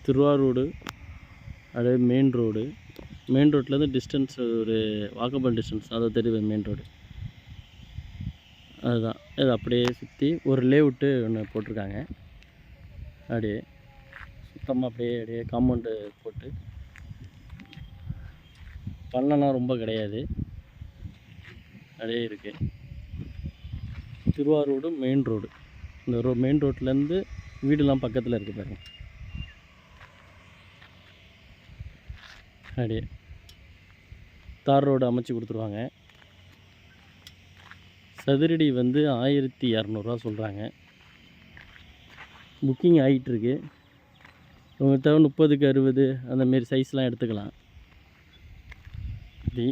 திருவாரூர் அப்படியே main road. Main ரோட்லேருந்து distance ஒரு வாக்கபிள் டிஸ்டன்ஸ், அதை தெரியுது மெயின் ரோடு. அதுதான் இது. அப்படியே சுற்றி ஒரு லேஅவுட்டு ஒன்று போட்டிருக்காங்க. அப்படியே சுத்தமாக அப்படியே காம்பவுண்டு போட்டு, பள்ளம்லாம் ரொம்ப கிடையாது, அப்படியே இருக்குது. Thiruvarur main road. இந்த மெயின் ரோட்லேருந்து வீடுலாம் பக்கத்தில் இருக்குது பாருங்க. அப்படியே தார் ரோடு அமைச்சு கொடுத்துருவாங்க. சதுரடி வந்து 1200 சொல்கிறாங்க. புக்கிங் ஆகிட்டுருக்கு. உங்கள் தேவை 30க்கு 60 அந்தமாரி சைஸ்லாம் எடுத்துக்கலாம். இப்படி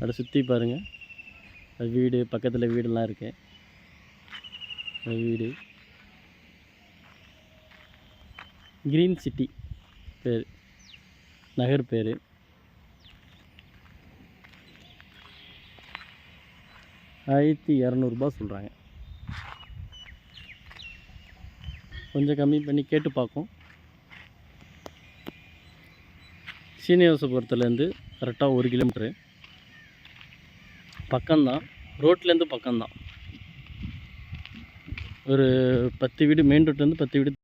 அதை சுற்றி பாருங்கள். வீடு பக்கத்தில் வீடெல்லாம் இருக்குது. வீடு க்ரீன் சிட்டி பேர், நகர் பேர். 1200 சொல்கிறாங்க. கொஞ்சம் கம்மி பண்ணி கேட்டு பார்க்கும். சீனிவாசபுரத்துலேருந்து கரெக்டாக 1 கிலோமீட்ரு பக்கம்தான். ரோட்லேருந்து பக்கம்தான். ஒரு 10 வீடு, மெயின் ரோட்லேருந்து 10 வீடு